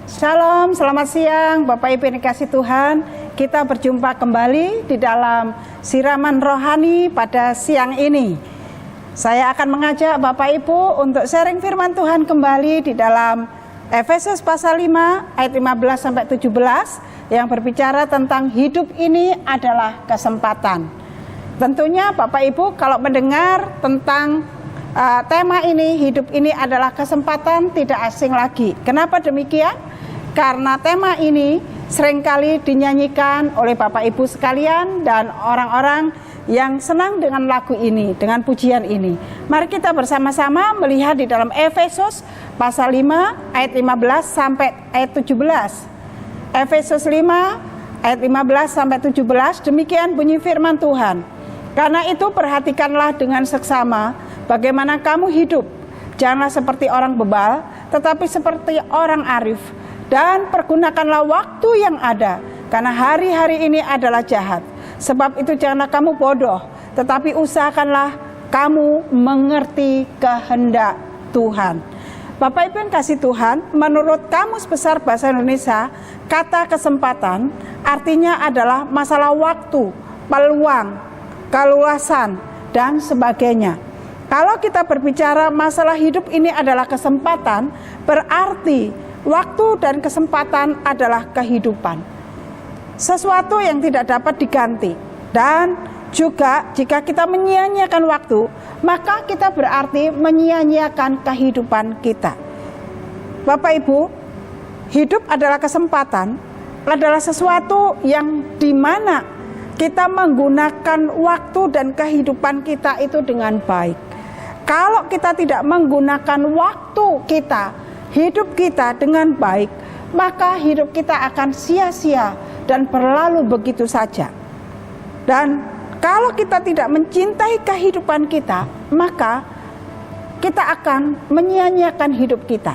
Shalom, selamat siang Bapak Ibu yang dikasihi Tuhan. Kita berjumpa kembali di dalam siraman rohani pada siang ini. Saya akan mengajak Bapak Ibu untuk sharing firman Tuhan kembali di dalam Efesus pasal 5 ayat 15 sampai 17 yang berbicara tentang hidup ini adalah kesempatan. Tentunya Bapak Ibu kalau mendengar tentang tema ini, hidup ini adalah kesempatan, tidak asing lagi. Kenapa demikian? Karena tema ini seringkali dinyanyikan oleh Bapak Ibu sekalian dan orang-orang yang senang dengan lagu ini, dengan pujian ini. Mari kita bersama-sama melihat di dalam Efesus pasal 5 ayat 15 sampai ayat 17. Efesus 5 ayat 15 sampai 17, demikian bunyi firman Tuhan. Karena itu perhatikanlah dengan seksama bagaimana kamu hidup. Janganlah seperti orang bebal, tetapi seperti orang arif. Dan pergunakanlah waktu yang ada, karena hari-hari ini adalah jahat. Sebab itu janganlah kamu bodoh, tetapi usahakanlah kamu mengerti kehendak Tuhan. Bapak Ibu yang kasih Tuhan, menurut Kamus Besar Bahasa Indonesia, kata kesempatan artinya adalah masalah waktu, peluang, keluasan, dan sebagainya. Kalau kita berbicara masalah hidup ini adalah kesempatan, berarti waktu dan kesempatan adalah kehidupan. Sesuatu yang tidak dapat diganti. Dan juga jika kita menyia-nyiakan waktu, maka kita berarti menyia-nyiakan kehidupan kita. Bapak Ibu, hidup adalah kesempatan, adalah sesuatu yang dimana kita menggunakan waktu dan kehidupan kita itu dengan baik. Kalau kita tidak menggunakan waktu kita, hidup kita dengan baik, maka hidup kita akan sia-sia dan berlalu begitu saja. Dan kalau kita tidak mencintai kehidupan kita, maka kita akan menyia-nyiakan hidup kita.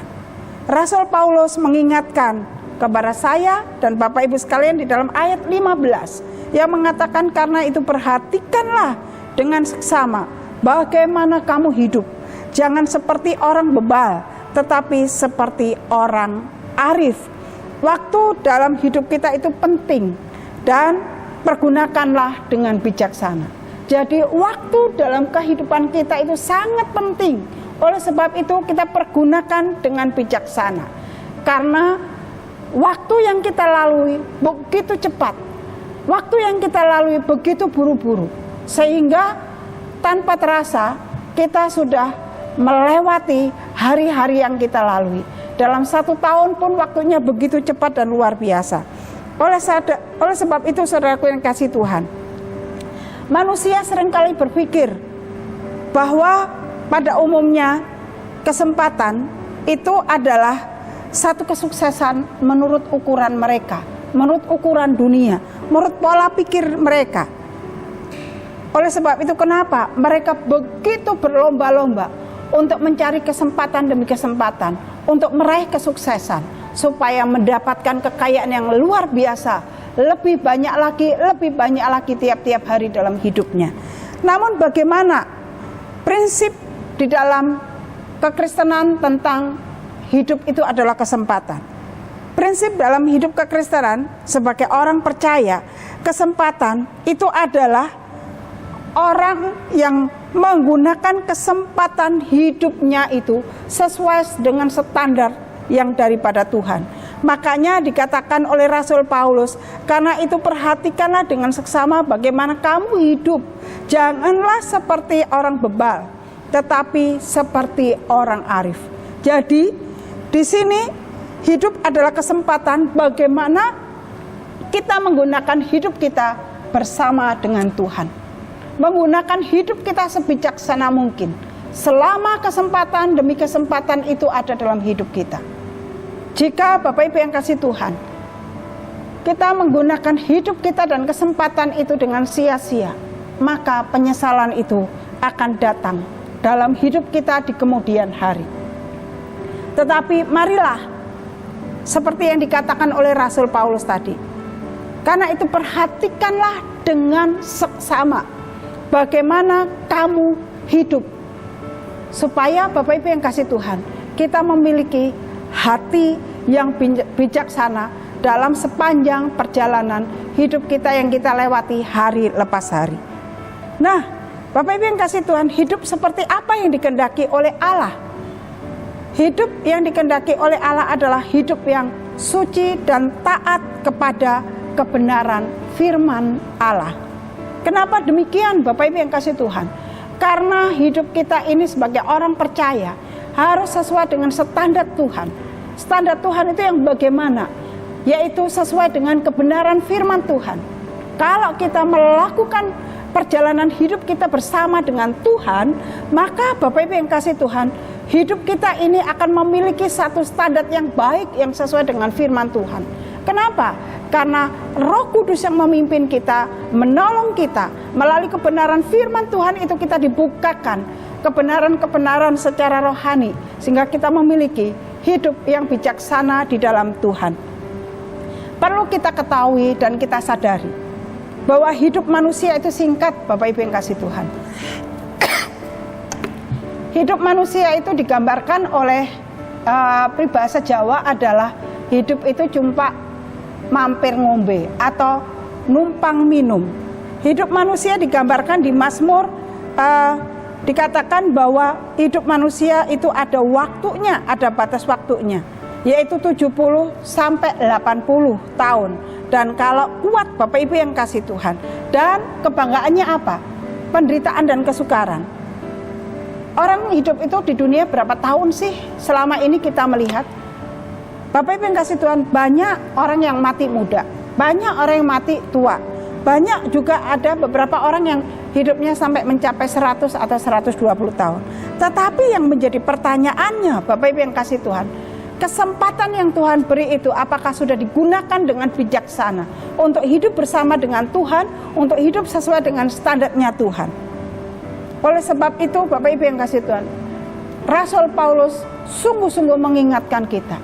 Rasul Paulus mengingatkan kepada saya dan Bapak Ibu sekalian di dalam ayat 15 yang mengatakan, karena itu perhatikanlah dengan seksama bagaimana kamu hidup. Jangan seperti orang bebal, tetapi seperti orang arif. Waktu dalam hidup kita itu penting dan pergunakanlah dengan bijaksana. Jadi waktu dalam kehidupan kita itu sangat penting. Oleh sebab itu kita pergunakan dengan bijaksana. Karena waktu yang kita lalui begitu cepat. Waktu yang kita lalui begitu buru-buru. Sehingga tanpa terasa kita sudah melewati hari-hari yang kita lalui. Dalam 1 tahun pun waktunya begitu cepat dan luar biasa. Oleh sebab itu saudaraku yang kasih Tuhan, manusia seringkali berpikir bahwa pada umumnya kesempatan itu adalah satu kesuksesan menurut ukuran mereka, menurut ukuran dunia, menurut pola pikir mereka. Oleh sebab itu kenapa mereka begitu berlomba-lomba untuk mencari kesempatan demi kesempatan, untuk meraih kesuksesan, supaya mendapatkan kekayaan yang luar biasa, lebih banyak lagi tiap-tiap hari dalam hidupnya. Namun bagaimana prinsip di dalam kekristenan tentang hidup itu adalah kesempatan. Prinsip dalam hidup kekristenan sebagai orang percaya, kesempatan itu adalah orang yang menggunakan kesempatan hidupnya itu sesuai dengan standar yang daripada Tuhan. Makanya dikatakan oleh Rasul Paulus, karena itu perhatikanlah dengan seksama bagaimana kamu hidup. Janganlah seperti orang bebal, tetapi seperti orang arif. Jadi di sini hidup adalah kesempatan bagaimana kita menggunakan hidup kita bersama dengan Tuhan. Menggunakan hidup kita sebijaksana mungkin. Selama kesempatan demi kesempatan itu ada dalam hidup kita. Jika Bapak Ibu yang kasih Tuhan, kita menggunakan hidup kita dan kesempatan itu dengan sia-sia, maka penyesalan itu akan datang dalam hidup kita di kemudian hari. Tetapi marilah, seperti yang dikatakan oleh Rasul Paulus tadi, karena itu perhatikanlah dengan seksama bagaimana kamu hidup, supaya Bapak Ibu yang kasih Tuhan, kita memiliki hati yang bijaksana dalam sepanjang perjalanan hidup kita yang kita lewati hari lepas hari. Nah, Bapak Ibu yang kasih Tuhan, hidup seperti apa yang dikehendaki oleh Allah? Hidup yang dikehendaki oleh Allah adalah hidup yang suci dan taat kepada kebenaran firman Allah. Kenapa demikian Bapak Ibu yang kasih Tuhan? Karena hidup kita ini sebagai orang percaya harus sesuai dengan standar Tuhan. Standar Tuhan itu yang bagaimana? Yaitu sesuai dengan kebenaran firman Tuhan. Kalau kita melakukan perjalanan hidup kita bersama dengan Tuhan, maka Bapak Ibu yang kasih Tuhan, hidup kita ini akan memiliki satu standar yang baik yang sesuai dengan firman Tuhan. Kenapa? Karena Roh Kudus yang memimpin kita, menolong kita melalui kebenaran firman Tuhan itu kita dibukakan kebenaran-kebenaran secara rohani sehingga kita memiliki hidup yang bijaksana di dalam Tuhan. Perlu kita ketahui dan kita sadari bahwa hidup manusia itu singkat, Bapak Ibu yang kasih Tuhan. Hidup manusia itu digambarkan oleh peribahasa Jawa adalah hidup itu cuma mampir ngombe atau numpang minum. Hidup manusia digambarkan di Mazmur, dikatakan bahwa hidup manusia itu ada waktunya, ada batas waktunya, yaitu 70 sampai 80 tahun. Dan kalau kuat Bapak Ibu yang kasih Tuhan, dan kebanggaannya apa? Penderitaan dan kesukaran. Orang hidup itu di dunia berapa tahun sih selama ini kita melihat? Bapak Ibu yang kasih Tuhan, banyak orang yang mati muda, banyak orang yang mati tua, banyak juga ada beberapa orang yang hidupnya sampai mencapai 100 atau 120 tahun. Tetapi yang menjadi pertanyaannya Bapak Ibu yang kasih Tuhan, kesempatan yang Tuhan beri itu apakah sudah digunakan dengan bijaksana untuk hidup bersama dengan Tuhan, untuk hidup sesuai dengan standarnya Tuhan. Oleh sebab itu Bapak Ibu yang kasih Tuhan, Rasul Paulus sungguh-sungguh mengingatkan kita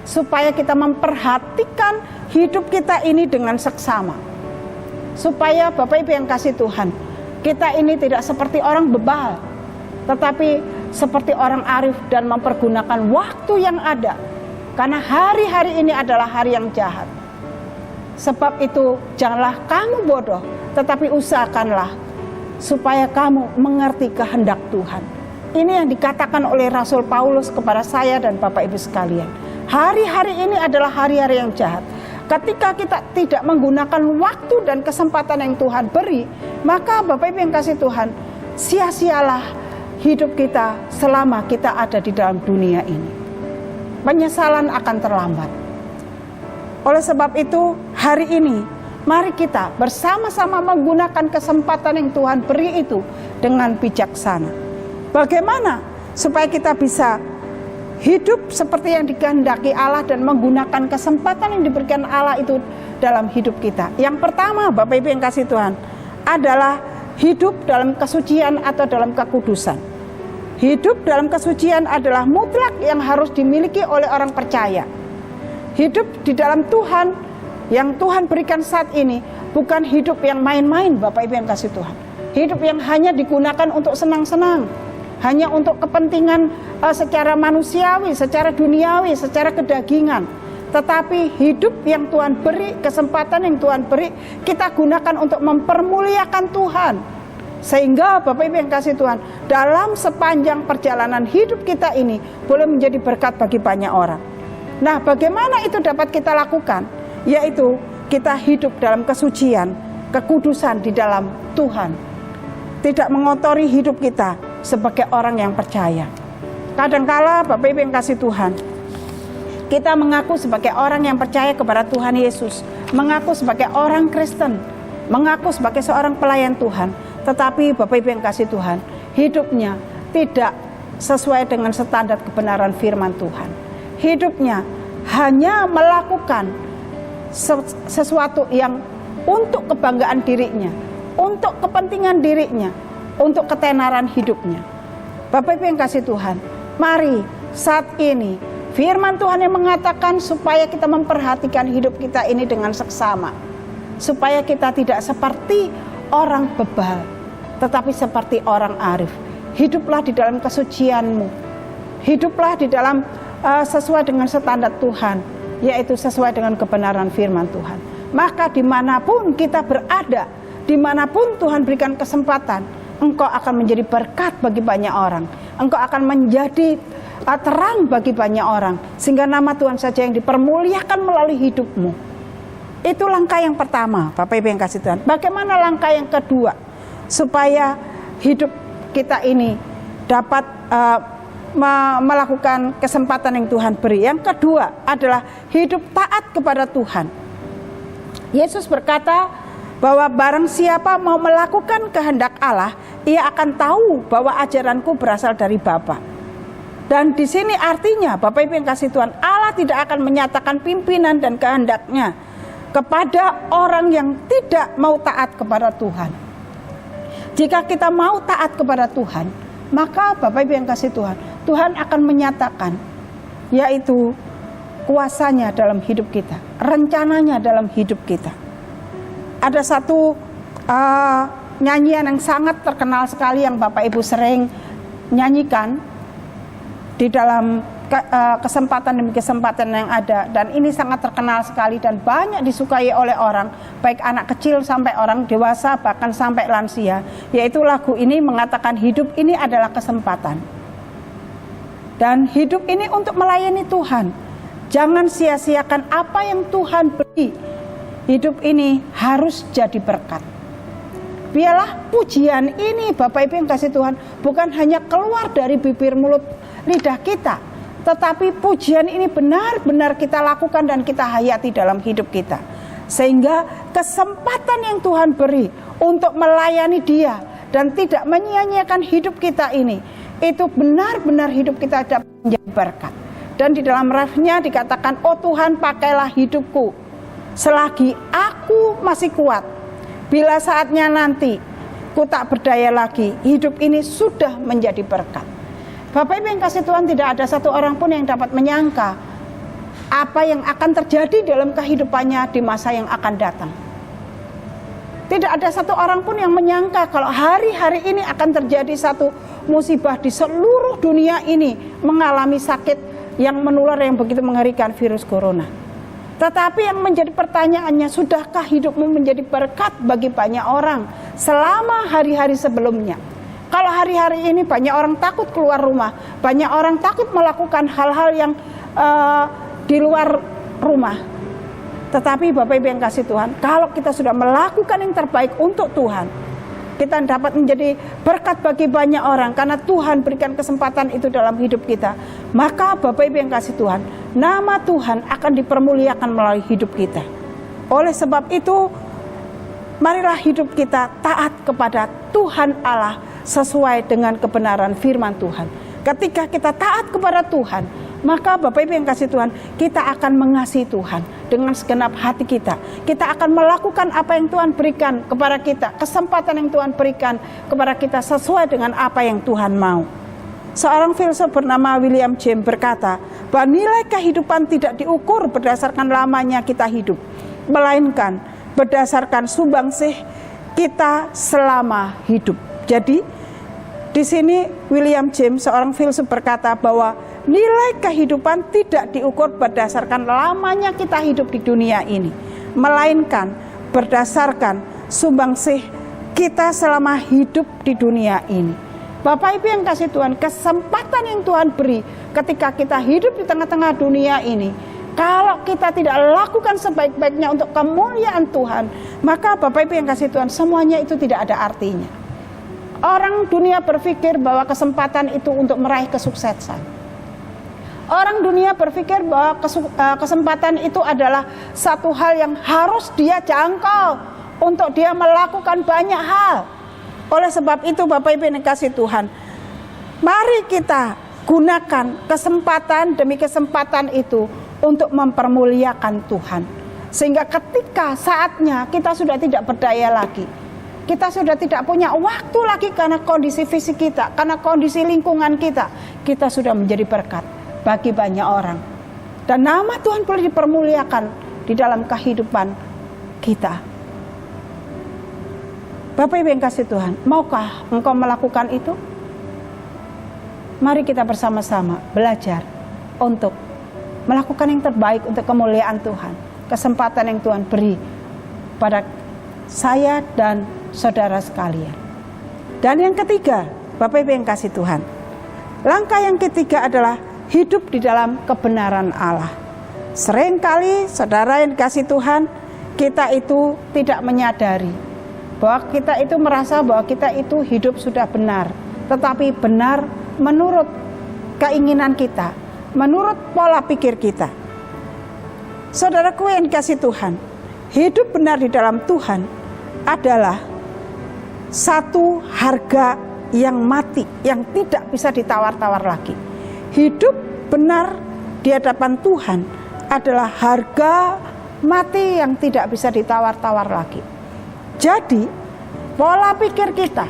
supaya kita memperhatikan hidup kita ini dengan seksama. Supaya Bapak Ibu yang kasih Tuhan, kita ini tidak seperti orang bebal, tetapi seperti orang arif dan mempergunakan waktu yang ada. Karena hari-hari ini adalah hari yang jahat. Sebab itu janganlah kamu bodoh, tetapi usahakanlah supaya kamu mengerti kehendak Tuhan. Ini yang dikatakan oleh Rasul Paulus kepada saya dan Bapak Ibu sekalian. Hari-hari ini adalah hari-hari yang jahat. Ketika kita tidak menggunakan waktu dan kesempatan yang Tuhan beri, maka Bapak Ibu yang kasih Tuhan, sia-sialah hidup kita selama kita ada di dalam dunia ini. Penyesalan akan terlambat. Oleh sebab itu, hari ini mari kita bersama-sama menggunakan kesempatan yang Tuhan beri itu dengan bijaksana. Bagaimana supaya kita bisa hidup seperti yang dikehendaki Allah dan menggunakan kesempatan yang diberikan Allah itu dalam hidup kita? Yang pertama, Bapak Ibu yang kasih Tuhan, adalah hidup dalam kesucian atau dalam kekudusan. Hidup dalam kesucian adalah mutlak yang harus dimiliki oleh orang percaya. Hidup di dalam Tuhan yang Tuhan berikan saat ini bukan hidup yang main-main, Bapak Ibu yang kasih Tuhan. Hidup yang hanya digunakan untuk senang-senang, hanya untuk kepentingan secara manusiawi, secara duniawi, secara kedagingan. Tetapi hidup yang Tuhan beri, kesempatan yang Tuhan beri, kita gunakan untuk mempermuliakan Tuhan. Sehingga Bapak Ibu yang kasih Tuhan, dalam sepanjang perjalanan hidup kita ini boleh menjadi berkat bagi banyak orang. Nah, bagaimana itu dapat kita lakukan? Yaitu kita hidup dalam kesucian, kekudusan di dalam Tuhan. Tidak mengotori hidup kita sebagai orang yang percaya. Kadangkala Bapak Ibu yang kasih Tuhan, kita mengaku sebagai orang yang percaya kepada Tuhan Yesus, mengaku sebagai orang Kristen, mengaku sebagai seorang pelayan Tuhan, tetapi Bapak Ibu yang kasih Tuhan, hidupnya tidak sesuai dengan standar kebenaran firman Tuhan. Hidupnya hanya melakukan sesuatu yang untuk kebanggaan dirinya, untuk kepentingan dirinya, untuk ketenaran hidupnya. Bapak Ibu yang kasih Tuhan, mari saat ini firman Tuhan yang mengatakan supaya kita memperhatikan hidup kita ini dengan seksama, supaya kita tidak seperti orang bebal, tetapi seperti orang arif. Hiduplah di dalam kesucianmu, hiduplah di dalam sesuai dengan standar Tuhan, yaitu sesuai dengan kebenaran firman Tuhan. Maka dimanapun kita berada, dimanapun Tuhan berikan kesempatan, engkau akan menjadi berkat bagi banyak orang. Engkau akan menjadi terang bagi banyak orang, sehingga nama Tuhan saja yang dipermuliakan melalui hidupmu. Itu langkah yang pertama, Bapak Ibu yang kasih Tuhan. Bagaimana langkah yang kedua supaya hidup kita ini dapat melakukan kesempatan yang Tuhan beri? Yang kedua adalah hidup taat kepada Tuhan. Yesus berkata bahwa barang siapa mau melakukan kehendak Allah, ia akan tahu bahwa ajaranku berasal dari Bapa. Dan di sini artinya, Bapak Ibu yang kasih Tuhan, Allah tidak akan menyatakan pimpinan dan kehendaknya kepada orang yang tidak mau taat kepada Tuhan. Jika kita mau taat kepada Tuhan, maka Bapak Ibu yang kasih Tuhan, Tuhan akan menyatakan, yaitu kuasanya dalam hidup kita, rencananya dalam hidup kita. Ada satu nyanyian yang sangat terkenal sekali yang Bapak Ibu sering nyanyikan di dalam kesempatan demi kesempatan yang ada, dan ini sangat terkenal sekali dan banyak disukai oleh orang, baik anak kecil sampai orang dewasa, bahkan sampai lansia. Yaitu lagu ini mengatakan hidup ini adalah kesempatan, dan hidup ini untuk melayani Tuhan. Jangan sia-siakan apa yang Tuhan beri. Hidup ini harus jadi berkat. Biarlah pujian ini, Bapak Ibu yang kasih Tuhan, bukan hanya keluar dari bibir mulut lidah kita, tetapi pujian ini benar-benar kita lakukan dan kita hayati dalam hidup kita. Sehingga kesempatan yang Tuhan beri untuk melayani Dia dan tidak menyia-nyiakan hidup kita ini, itu benar-benar hidup kita dapat menjadi berkat. Dan di dalam refnya dikatakan, oh Tuhan, pakailah hidupku selagi aku masih kuat. Bila saatnya nanti ku tak berdaya lagi, hidup ini sudah menjadi berkat. Bapak Ibu yang kasih Tuhan, tidak ada satu orang pun yang dapat menyangka apa yang akan terjadi dalam kehidupannya di masa yang akan datang. Tidak ada satu orang pun yang menyangka kalau hari-hari ini akan terjadi satu musibah di seluruh dunia ini, mengalami sakit yang menular yang begitu mengerikan, virus corona. Tetapi yang menjadi pertanyaannya, sudahkah hidupmu menjadi berkat bagi banyak orang selama hari-hari sebelumnya? Kalau hari-hari ini banyak orang takut keluar rumah, banyak orang takut melakukan hal-hal yang di luar rumah. Tetapi Bapak Ibu yang kasih Tuhan, kalau kita sudah melakukan yang terbaik untuk Tuhan, kita dapat menjadi berkat bagi banyak orang karena Tuhan berikan kesempatan itu dalam hidup kita. Maka Bapak Ibu yang kasih Tuhan, nama Tuhan akan dipermuliakan melalui hidup kita. Oleh sebab itu, marilah hidup kita taat kepada Tuhan Allah sesuai dengan kebenaran firman Tuhan. Ketika kita taat kepada Tuhan, maka Bapak Ibu yang kasih Tuhan, kita akan mengasihi Tuhan dengan segenap hati kita. Kita akan melakukan apa yang Tuhan berikan kepada kita, kesempatan yang Tuhan berikan kepada kita sesuai dengan apa yang Tuhan mau. Seorang filsuf bernama William James berkata bahwa nilai kehidupan tidak diukur berdasarkan lamanya kita hidup, melainkan berdasarkan sumbangsih kita selama hidup. Jadi di sini William James, seorang filsuf, berkata bahwa nilai kehidupan tidak diukur berdasarkan lamanya kita hidup di dunia ini, melainkan berdasarkan sumbangsih kita selama hidup di dunia ini. Bapak Ibu yang kasih Tuhan, kesempatan yang Tuhan beri ketika kita hidup di tengah-tengah dunia ini, kalau kita tidak lakukan sebaik-baiknya untuk kemuliaan Tuhan, maka Bapak Ibu yang kasih Tuhan, semuanya itu tidak ada artinya. Orang dunia berpikir bahwa kesempatan itu untuk meraih kesuksesan. Orang dunia berpikir bahwa kesempatan itu adalah satu hal yang harus dia jangkau untuk dia melakukan banyak hal. Oleh sebab itu Bapak Ibu yang kasih Tuhan, mari kita gunakan kesempatan demi kesempatan itu untuk mempermuliakan Tuhan. Sehingga ketika saatnya kita sudah tidak berdaya lagi, kita sudah tidak punya waktu lagi karena kondisi fisik kita, karena kondisi lingkungan kita, kita sudah menjadi berkat bagi banyak orang. Dan nama Tuhan boleh dipermuliakan di dalam kehidupan kita. Bapak Ibu yang kasih Tuhan, maukah engkau melakukan itu? Mari kita bersama-sama belajar untuk melakukan yang terbaik untuk kemuliaan Tuhan. Kesempatan yang Tuhan beri pada saya dan saudara sekalian. Dan yang ketiga, Bapak Ibu yang kasih Tuhan, langkah yang ketiga adalah hidup di dalam kebenaran Allah. Seringkali saudara yang dikasih Tuhan, kita itu tidak menyadari bahwa kita itu merasa bahwa kita itu hidup sudah benar, tetapi benar menurut keinginan kita, menurut pola pikir kita. Saudaraku yang dikasih Tuhan, hidup benar di dalam Tuhan adalah satu harga yang mati, yang tidak bisa ditawar-tawar lagi. Hidup benar di hadapan Tuhan adalah harga mati yang tidak bisa ditawar-tawar lagi. Jadi, pola pikir kita,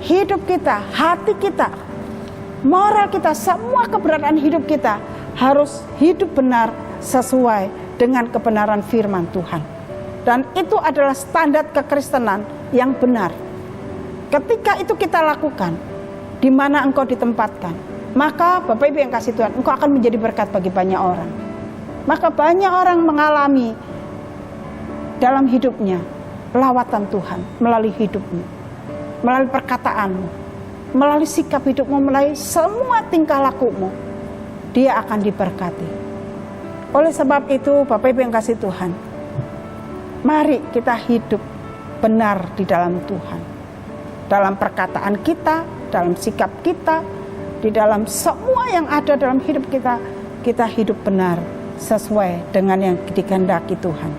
hidup kita, hati kita, moral kita, semua keberadaan hidup kita harus hidup benar sesuai dengan kebenaran firman Tuhan. Dan itu adalah standar kekristenan yang benar. Ketika itu kita lakukan, di mana engkau ditempatkan, maka Bapak Ibu yang kasih Tuhan, engkau akan menjadi berkat bagi banyak orang. Maka banyak orang mengalami dalam hidupnya lawatan Tuhan melalui hidupmu, melalui perkataanmu, melalui sikap hidupmu, melalui semua tingkah lakumu. Dia akan diberkati. Oleh sebab itu, Bapak Ibu yang kasih Tuhan, mari kita hidup benar di dalam Tuhan. Dalam perkataan kita, dalam sikap kita, di dalam semua yang ada dalam hidup kita, kita hidup benar sesuai dengan yang dikehendaki Tuhan.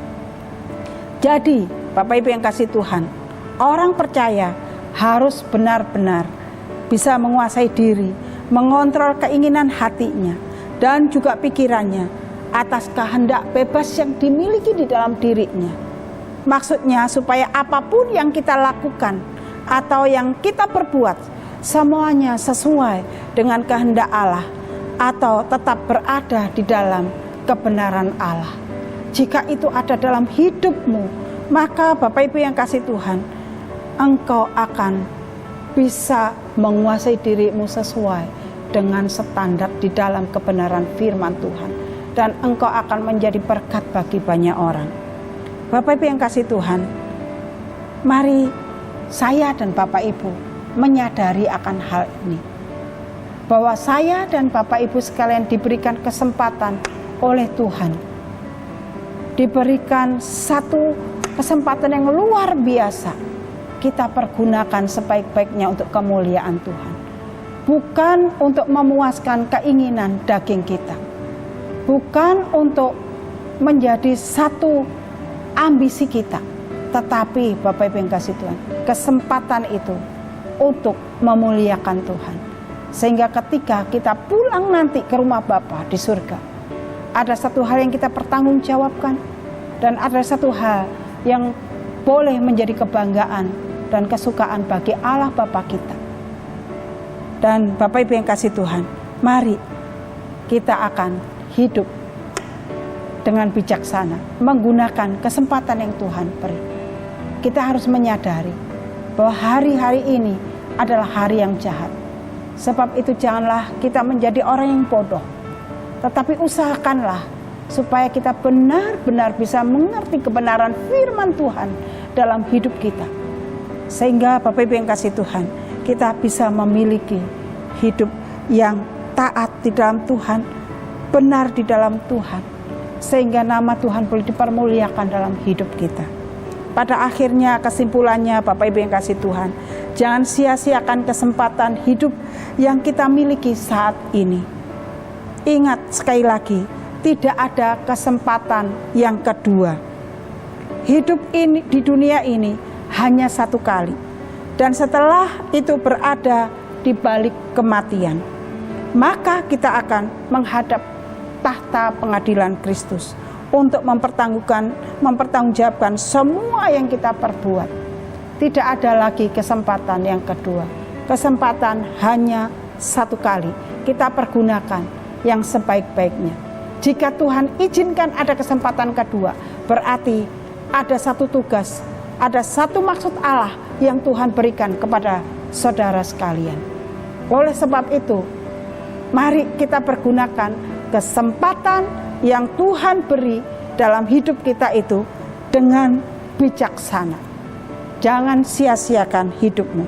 Jadi, Bapak Ibu yang kasih Tuhan, orang percaya harus benar-benar bisa menguasai diri, mengontrol keinginan hatinya, dan juga pikirannya atas kehendak bebas yang dimiliki di dalam dirinya. Maksudnya supaya apapun yang kita lakukan atau yang kita perbuat, semuanya sesuai dengan kehendak Allah atau tetap berada di dalam kebenaran Allah. Jika itu ada dalam hidupmu, maka Bapak Ibu yang kasih Tuhan, engkau akan bisa menguasai dirimu sesuai dengan standar di dalam kebenaran firman Tuhan. Dan engkau akan menjadi berkat bagi banyak orang. Bapak Ibu yang kasih Tuhan, mari saya dan Bapak Ibu menyadari akan hal ini. Bahwa saya dan Bapak Ibu sekalian diberikan kesempatan oleh Tuhan. Diberikan satu kesempatan yang luar biasa. Kita pergunakan sebaik-baiknya untuk kemuliaan Tuhan. Bukan untuk memuaskan keinginan daging kita. Bukan untuk menjadi satu ambisi kita. Tetapi Bapak Ibu yang kasih Tuhan, kesempatan itu untuk memuliakan Tuhan. Sehingga ketika kita pulang nanti ke rumah Bapa di surga, ada satu hal yang kita pertanggungjawabkan. Dan ada satu hal yang boleh menjadi kebanggaan dan kesukaan bagi Allah Bapa kita. Dan Bapak Ibu yang kasih Tuhan, mari kita akan hidup dengan bijaksana, menggunakan kesempatan yang Tuhan beri. Kita harus menyadari bahwa hari-hari ini adalah hari yang jahat. Sebab itu janganlah kita menjadi orang yang bodoh, tetapi usahakanlah supaya kita benar-benar bisa mengerti kebenaran firman Tuhan dalam hidup kita. Sehingga Bapak Ibu yang kasih Tuhan, kita bisa memiliki hidup yang taat di dalam Tuhan, benar di dalam Tuhan, sehingga nama Tuhan boleh dipermuliakan dalam hidup kita. Pada akhirnya kesimpulannya Bapak Ibu yang kasih Tuhan, jangan sia-siakan kesempatan hidup yang kita miliki saat ini. Ingat sekali lagi, tidak ada kesempatan yang kedua. Hidup ini di dunia ini hanya satu kali, dan setelah itu berada di balik kematian, maka kita akan menghadap tahta pengadilan Kristus untuk mempertanggungjawabkan semua yang kita perbuat. Tidak ada lagi kesempatan yang kedua. Kesempatan hanya satu kali. Kita pergunakan yang sebaik-baiknya. Jika Tuhan izinkan ada kesempatan kedua, berarti ada satu tugas, ada satu maksud Allah yang Tuhan berikan kepada saudara sekalian. Oleh sebab itu, mari kita pergunakan kesempatan yang Tuhan beri dalam hidup kita itu dengan bijaksana. Jangan sia-siakan hidupmu.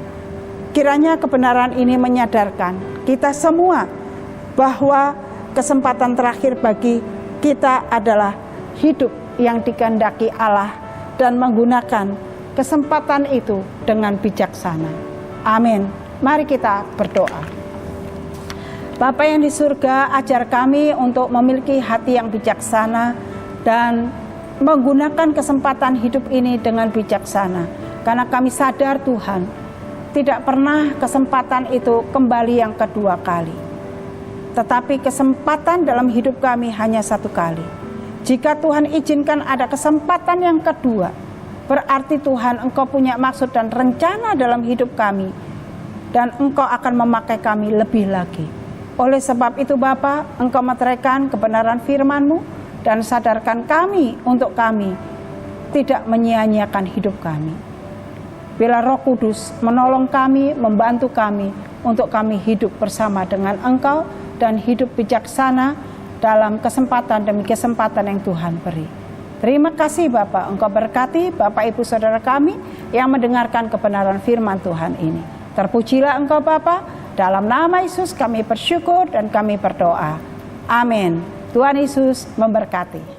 Kiranya kebenaran ini menyadarkan kita semua bahwa kesempatan terakhir bagi kita adalah hidup yang dikehendaki Allah dan menggunakan kesempatan itu dengan bijaksana. Amin. Mari kita berdoa. Bapa yang di surga, ajar kami untuk memiliki hati yang bijaksana dan menggunakan kesempatan hidup ini dengan bijaksana. Karena kami sadar Tuhan, tidak pernah kesempatan itu kembali yang kedua kali. Tetapi kesempatan dalam hidup kami hanya satu kali. Jika Tuhan izinkan ada kesempatan yang kedua, berarti Tuhan, Engkau punya maksud dan rencana dalam hidup kami, dan Engkau akan memakai kami lebih lagi. Oleh sebab itu Bapa, Engkau meteraikan kebenaran firman-Mu dan sadarkan kami untuk kami tidak menyia-nyiakan hidup kami. Bila Roh Kudus menolong kami, membantu kami untuk kami hidup bersama dengan Engkau dan hidup bijaksana dalam kesempatan demi kesempatan yang Tuhan beri. Terima kasih Bapa, Engkau berkati Bapak Ibu Saudara kami yang mendengarkan kebenaran firman Tuhan ini. Terpujilah Engkau Bapa, dalam nama Yesus kami bersyukur dan kami berdoa. Amin. Tuhan Yesus memberkati.